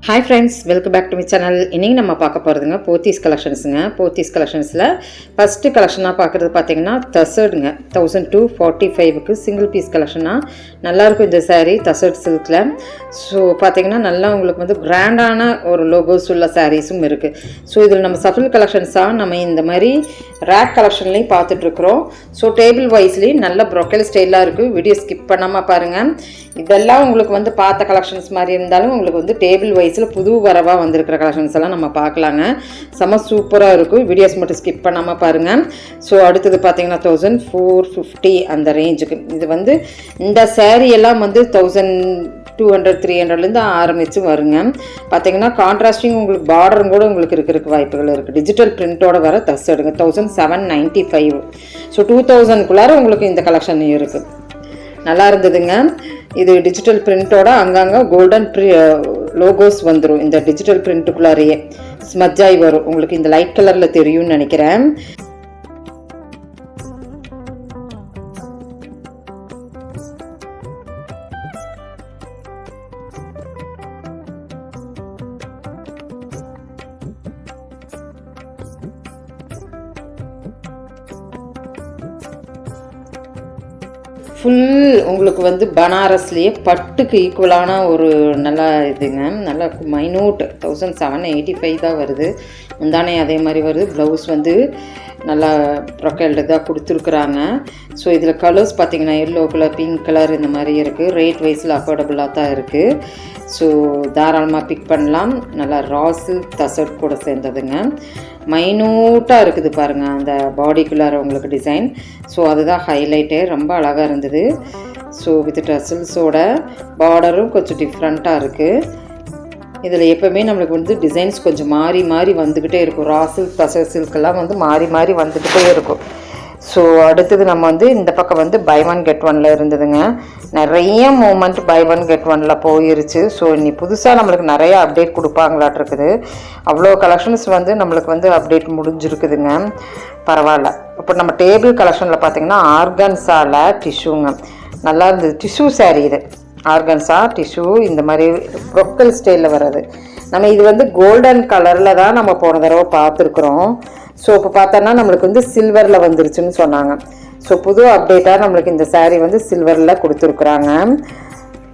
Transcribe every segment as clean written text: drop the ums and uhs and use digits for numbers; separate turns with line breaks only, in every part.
Hi friends, welcome back to my channel. இன்னைக்கு நம்ம பார்க்க போறதுங்க போத்தீஸ் கலெக்ஷன்ஸ்ங்க. போத்தீஸ் கலெக்ஷன்ஸ்ல ஃபர்ஸ்ட் கலெக்ஷனா பார்க்கிறது பாத்தீங்கன்னா தசர்ட்ங்க 1245 க்கு சிங்கிள் பீஸ் கலெக்ஷனா நல்லா இருக்கும் இந்த saree தசர்ட் சில்க்ல. சோ பாத்தீங்கன்னா நல்லா உங்களுக்கு வந்து கிராண்டான ஒரு லோகோஸ் உள்ள sareesum இருக்கு. சோ இதுல நம்ம சஃபில் கலெக்ஷன்ஸா நம்ம இந்த மாதிரி ரேக் கலெக்ஷன்லயும் பார்த்துட்டு இருக்கோம். சோ டேபிள் வைஸ்லி நல்ல brocade ஸ்டைலா இருக்கு. வீடியோ ஸ்கிப் பண்ணாம பாருங்க. இதெல்லாம் உங்களுக்கு வந்து பார்த்த கலெக்ஷன்ஸ் மாதிரி இருந்தாலும் உங்களுக்கு வந்து டேபிள் வைஸ்ல புது வரவா வந்திருக்கிற கலெக்ஷன்ஸ் எல்லாம் நம்ம பார்க்கலாங்க. செம சூப்பரா இருக்கும். வீடியோஸ் மட்டும் ஸ்கிப் பண்ணாம பாருங்க. ஸோ அடுத்தது பார்த்தீங்கன்னா 1450 அந்த ரேஞ்சுக்கு இது வந்து இந்த saree எல்லாம் வந்து 1200 300லேருந்து ஆரம்பிச்சு வருங்க. பார்த்தீங்கன்னா கான்ட்ராஸ்டிங் உங்களுக்கு பார்டரும் கூட உங்களுக்கு இருக்கிறதுக்கு வாய்ப்புகள் இருக்குது. டிஜிட்டல் பிரிண்டோட வர தஸ் எடுங்க 1795. ஸோ 2000க்குள்ளார உங்களுக்கு இந்த கலெக்ஷன் இருக்குது. நல்லா இருந்ததுங்க. இது டிஜிட்டல் பிரிண்டோட அங்கங்கே கோல்டன் லோகோஸ் வந்துடும். இந்த டிஜிட்டல் பிரிண்ட்டுக்குள்ளாரையே ஸ்மஜ்ஜாய் வரும். உங்களுக்கு இந்த லைட் கலரில் தெரியும்னு நினைக்கிறேன். ஃபுல் உங்களுக்கு வந்து பனாரஸ்லேயே பட்டுக்கு ஈக்குவலான ஒரு நல்லா இதுங்க. நல்லா மைனூட் 1785 தான் வருது. முந்தானே அதே மாதிரி வருது. ப்ளவுஸ் வந்து நல்லா ப்ரொக்கல்டு தான் கொடுத்துருக்குறாங்க. ஸோ இதில் கலர்ஸ் பார்த்தீங்கன்னா எல்லோ கலர், பிங்க் கலர் இந்த மாதிரி இருக்குது. ரேட் வைஸில் அஃபோர்டபுளாக தான் இருக்குது. ஸோ தாராளமாக பிக் பண்ணலாம். நல்லா ராஸு தசர்ட் கூட சேர்ந்ததுங்க. மைனூட்டாக இருக்குது பாருங்கள் அந்த பாடிக்குள்ளார உங்களுக்கு டிசைன். ஸோ அதுதான் ஹைலைட்டே. ரொம்ப அழகாக இருந்தது. ஸோ வித் டசல்ஸோட பார்டரும் கொஞ்சம் டிஃப்ரெண்ட்டாக இருக்குது. இதில் எப்போவுமே நம்மளுக்கு வந்து டிசைன்ஸ் கொஞ்சம் மாறி மாறி வந்துக்கிட்டே இருக்கும். ரா சில்க் தசர் சில்கெல்லாம் வந்து மாறி மாறி வந்துக்கிட்டே இருக்கும். ஸோ அடுத்தது நம்ம வந்து இந்த பக்கம் வந்து பை ஒன் கெட் ஒன்ல இருந்ததுங்க. நிறைய மூமெண்ட் பை ஒன் கெட் ஒன்ல போயிருச்சு. ஸோ இனி புதுசாக நம்மளுக்கு நிறைய அப்டேட் கொடுப்பாங்களாட்டு இருக்குது. அவ்வளோ கலெக்ஷன்ஸ் வந்து நம்மளுக்கு வந்து அப்டேட் முடிஞ்சிருக்குதுங்க. பரவாயில்ல. இப்போ நம்ம டேபிள் கலெக்ஷனில் பார்த்தீங்கன்னா ஆர்கன்ஸாவில் டிஷ்யூங்க நல்லா இருந்தது. டிஷ்யூ saree இது ஆர்கன்ஸா டிஷ்யூ இந்த மாதிரி ப்ரொக்கல் ஸ்டைலில் வர்றது. நம்ம இது வந்து கோல்டன் கலரில் தான் நம்ம போன தடவை பார்த்துருக்குறோம். ஸோ இப்போ பார்த்தோன்னா நம்மளுக்கு வந்து சில்வரில் வந்துருச்சுன்னு சொன்னாங்க. ஸோ புது அப்டேட்டாக நம்மளுக்கு இந்த saree வந்து சில்வரில் கொடுத்துருக்குறாங்க.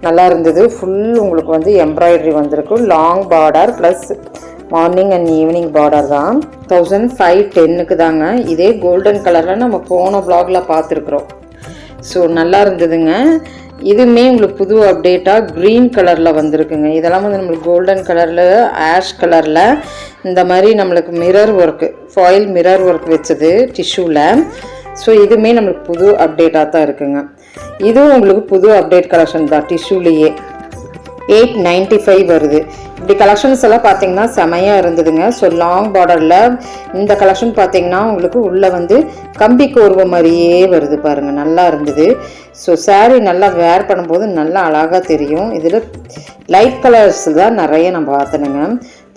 நல்லா இருந்தது. ஃபுல் உங்களுக்கு வந்து எம்ப்ராய்டரி வந்திருக்கு. Long border plus morning and evening border தான். 1510க்கு தாங்க. இதே கோல்டன் கலரில் நம்ம போன வ்ளாகில் பார்த்துருக்குறோம். ஸோ நல்லா இருந்ததுங்க. இதுவுமே உங்களுக்கு புது அப்டேட்டாக க்ரீன் கலரில் வந்திருக்குங்க. இதெல்லாம் வந்து நம்மளுக்கு கோல்டன் கலரில் ஆஷ் கலரில் இந்த மாதிரி நம்மளுக்கு mirror work foil mirror work வச்சது டிஷ்யூவில். ஸோ இதுவுமே நம்மளுக்கு புது அப்டேட்டாக தான் இருக்குங்க. இதுவும் உங்களுக்கு புது அப்டேட் கலெக்ஷன் தான். டிஷ்யூலேயே 895 வருது. இப்படி கலெக்ஷன்ஸ் எல்லாம் பார்த்தீங்கன்னா செமையாக இருந்ததுங்க. ஸோ லாங் பார்டரில் இந்த கலெக்ஷன் பார்த்தீங்கன்னா உங்களுக்கு உள்ளே வந்து கம்பி கோர்வை மாதிரியே வருது பாருங்கள். நல்லா இருந்தது. ஸோ saree நல்லா வேர் பண்ணும்போது நல்லா அழகாக தெரியும். இதில் லைட் கலர்ஸ் தான் நிறைய நம்ம பார்த்தனுங்க.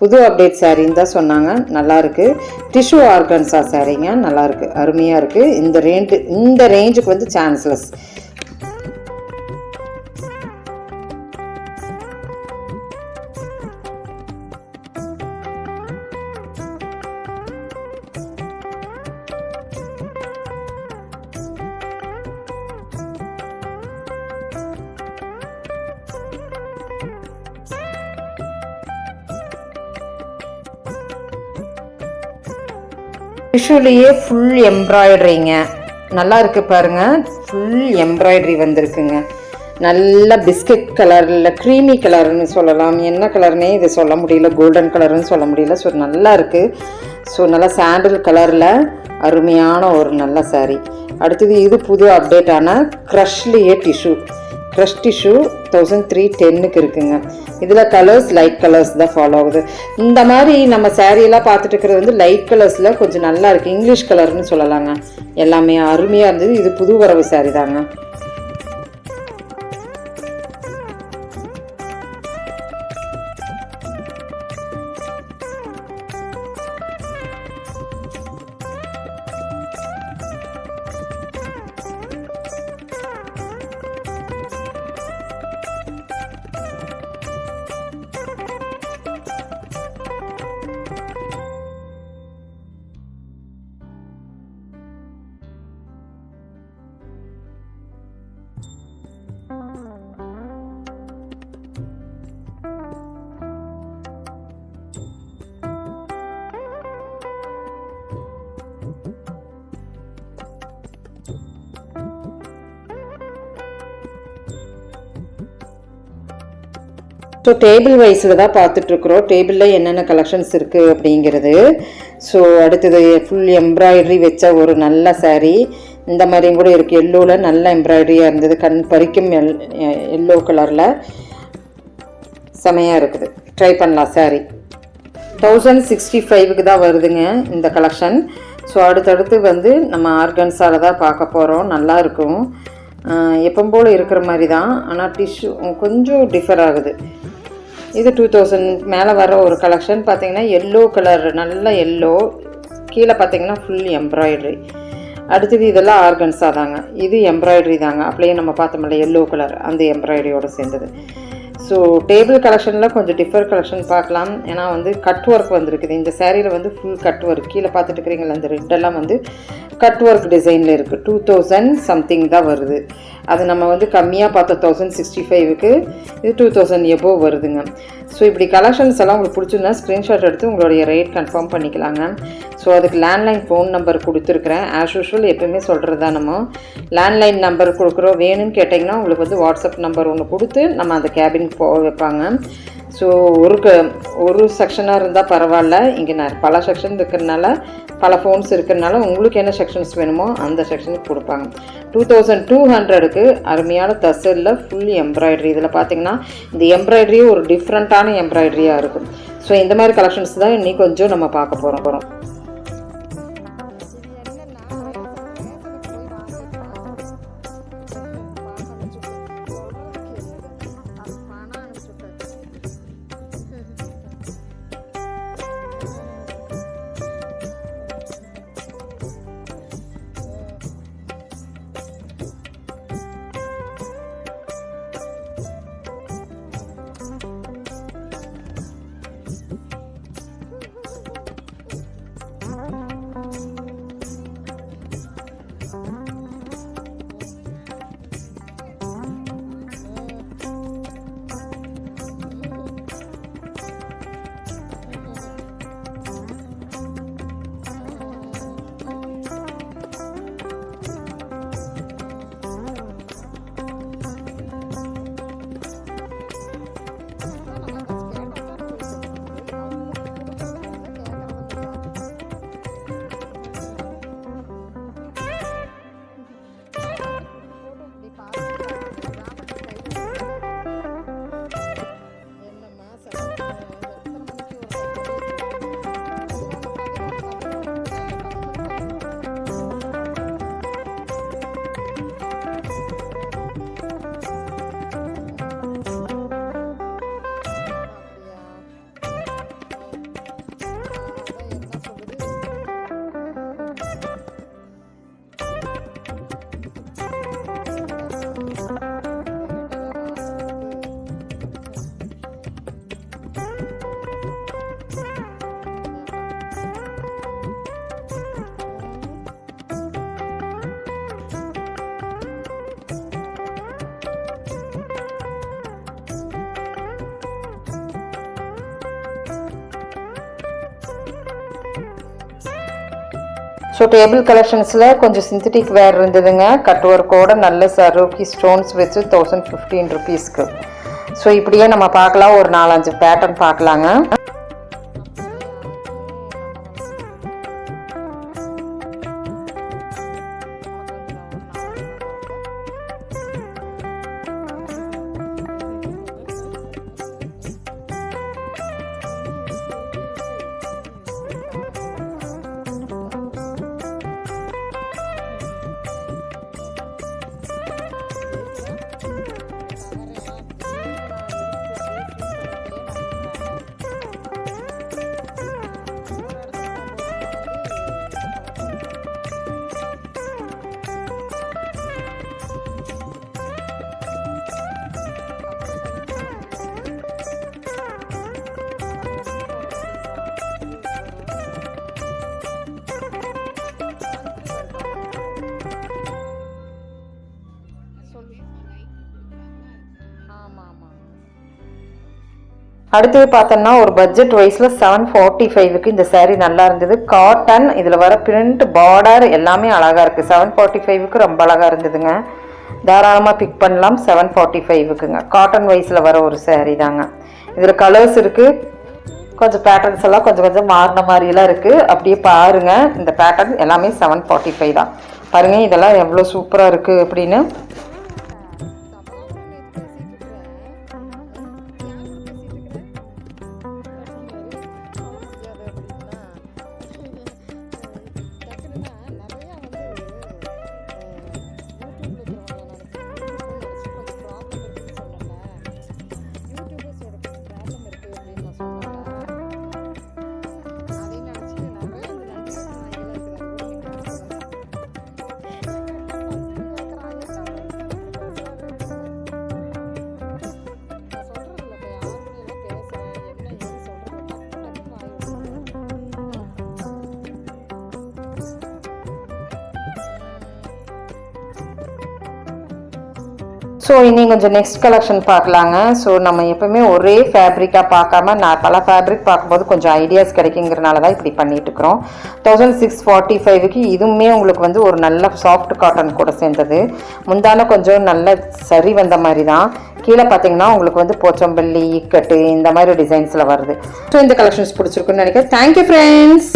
புது அப்டேட் சாரின்னு தான் சொன்னாங்க. நல்லாயிருக்கு. டிஷ்யூ ஆர்கன்ஸா சாரீங்க நல்லாயிருக்கு. அருமையாக இருக்குது. இந்த ரேஞ்சுக்கு வந்து சான்ஸ்லெஸ். டிஷ்யூலேயே ஃபுல் எம்ப்ராய்டரிங்க நல்லா இருக்குது பாருங்கள். ஃபுல் எம்ப்ராய்டரி வந்திருக்குங்க. நல்ல பிஸ்கட் கலரில் க்ரீமி கலர்னு சொல்லலாம். என்ன கலர்னே இது சொல்ல முடியல. கோல்டன் கலர்னு சொல்ல முடியல. ஸோ நல்லா இருக்குது. ஸோ நல்லா சாண்டில் கலரில் அருமையான ஒரு நல்ல saree. அடுத்தது இது புது அப்டேட்டான க்ரஷ்லேயே க்ரஷ் டிஷ்யூ 1310க்கு இருக்குங்க. இதில் கலர்ஸ் லைட் கலர்ஸ் தான் ஃபாலோ ஆகுது. இந்த மாதிரி நம்ம சாரியெல்லாம் பார்த்துட்டு இருக்கிறது வந்து லைட் கலர்ஸில் கொஞ்சம் நல்லா இருக்குது. இங்கிலீஷ் கலர்னு சொல்லலாங்க. எல்லாமே அருமையாக இருந்தது. இது புது வரவு saree தாங்க. ஸோ டேபிள் வைஸில் தான் பார்த்துட்ருக்குறோம். டேபிளில் என்னென்ன கலெக்ஷன்ஸ் இருக்குது அப்படிங்கிறது. ஸோ அடுத்தது ஃபுல் எம்ப்ராய்டரி வச்ச ஒரு நல்ல saree. இந்த மாதிரியும் கூட இருக்குது. எல்லோவில் நல்ல எம்ப்ராய்டரியாக இருந்தது. கண் பறிக்கும் எல்லோ கலரில் செமையாக இருக்குது. ட்ரை பண்ணலாம். saree 1065க்கு தான் வருதுங்க இந்த கலெக்ஷன். ஸோ அடுத்தடுத்து வந்து நம்ம ஆர்கன்ஸால் தான் பார்க்க போகிறோம். நல்லா இருக்கும். எப்பவும் போல் இருக்கிற மாதிரி தான். ஆனால் டிஷ்யூ கொஞ்சம் டிஃபர் ஆகுது. இது 2000 மேலே வர ஒரு கலெக்ஷன். பார்த்திங்கன்னா எல்லோ கலர், நல்ல எல்லோ, கீழே பார்த்திங்கன்னா ஃபுல் எம்ப்ராய்டரி. அடுத்தது இதெல்லாம் ஆர்கன்ஸாக தாங்க. இது எம்ப்ராய்டரி தாங்க. அப்படியே நம்ம பார்த்தோம்ல எல்லோ கலர், அந்த எம்ப்ராய்டரியோடு சேர்ந்தது. ஸோ டேபிள் கலெக்ஷனில் கொஞ்சம் டிஃபர் கலெக்ஷன் பார்க்கலாம். ஏன்னா வந்து கட் ஒர்க் வந்துருக்குது. இந்த சேரீயில் வந்து ஃபுல் கட் ஒர்க். கீழே பார்த்துட்டு இருக்கிறீங்களா, அந்த ரெட்டெல்லாம் வந்து கட் ஒர்க் டிசைனில் இருக்குது. 2000 சம்திங் தான் வருது. அது நம்ம வந்து கம்மியாக பார்த்தா 1065க்கு, இது 2000 எபோவ் வருதுங்க. ஸோ இப்படி கலெக்ஷன்ஸ் எல்லாம் உங்களுக்கு பிடிச்சிருந்தா ஸ்க்ரீன்ஷாட் எடுத்து உங்களுடைய ரேட் கன்ஃபார்ம் பண்ணிக்கலாங்க. ஸோ அதுக்கு லேண்ட்லைன் ஃபோன் நம்பர் கொடுத்துருக்குறேன். ஆஸ் யூஷுவல் எப்போயுமே சொல்கிறது தான், நம்ம லேண்ட்லைன் நம்பர் கொடுக்குறோம். வேணும்னு கேட்டிங்கன்னா உங்களுக்கு வந்து வாட்ஸ்அப் நம்பர் ஒன்று கொடுத்து நம்ம அந்த கேபின் போக வைப்பாங்க. ஸோ ஒரு செக்ஷனாக இருந்தால் பரவாயில்ல. இங்கே பல செக்ஷன் இருக்கிறதுனால, பல ஃபோன்ஸ் இருக்கிறதுனால உங்களுக்கு என்ன செக்ஷன்ஸ் வேணுமோ அந்த செக்ஷனுக்கு கொடுப்பாங்க. 2200க்கு அருமையான தசலில் ஃபுல் எம்ப்ராய்டரி. இதில் பார்த்தீங்கன்னா இந்த எம்ப்ராய்டரி ஒரு டிஃப்ரெண்ட்டான எம்ப்ராய்டரியாக இருக்கும். ஸோ இந்த மாதிரி கலெக்ஷன்ஸ் தான் இன்னைக்கு கொஞ்சம் நம்ம பார்க்க போகிறோம். ஸோ டேபிள் கலெக்ஷன்ஸில் கொஞ்சம் சிந்தட்டிக் வேர் இருந்ததுங்க. கட் ஒர்க்கோட நல்ல சரோக்கி ஸ்டோன்ஸ் வச்சு 1015 ருபீஸ்க்கு. ஸோ இப்படியே நம்ம பார்க்கலாம். ஒரு 4-5 பேட்டர்ன் பார்க்கலாங்க. அடுத்தது பார்த்தோம்னா ஒரு பட்ஜெட் வைஸில் 745க்கு இந்த saree நல்லா இருந்தது. காட்டன், இதில் வர பிரிண்ட், பார்டர் எல்லாமே அழகாக இருக்குது. 745க்கு ரொம்ப அழகாக இருந்ததுங்க. தாராளமாக பிக் பண்ணலாம். 745க்குங்க. காட்டன் வைஸில் வர ஒரு saree தாங்க. இதில் கலர்ஸ் இருக்குது, கொஞ்சம் பேட்டர்ன்ஸ் எல்லாம் கொஞ்சம் கொஞ்சம் மாறின மாதிரிலாம் இருக்குது. அப்படியே பாருங்கள், இந்த பேட்டர்ன் எல்லாமே 745 தான். பாருங்கள் இதெல்லாம் எவ்வளோ சூப்பராக இருக்குது அப்படின்னு. ஸோ இனி கொஞ்சம் நெக்ஸ்ட் கலெக்ஷன் பார்க்கலாங்க. ஸோ நம்ம எப்போவுமே ஒரே ஃபேப்ரிக்காக பார்க்காம நான் பல ஃபேப்ரிக் பார்க்கும்போது கொஞ்சம் ஐடியாஸ் கிடைக்குங்கிறனால தான் இப்படி பண்ணிட்டுருக்குறோம். 1645க்கு இதுவுமே உங்களுக்கு வந்து ஒரு நல்ல சாஃப்ட் காட்டன் கூட சேர்ந்தது. முந்தான கொஞ்சம் நல்ல சரி வந்த மாதிரி தான். கீழே பார்த்தீங்கன்னா உங்களுக்கு வந்து போச்சம்பள்ளி, இக்கட்டு இந்த மாதிரி டிசைன்ஸில் வருது. ஸோ இந்த கலெக்ஷன்ஸ் பிடிச்சிருக்குன்னு நினைக்கிறேன். Thank you friends.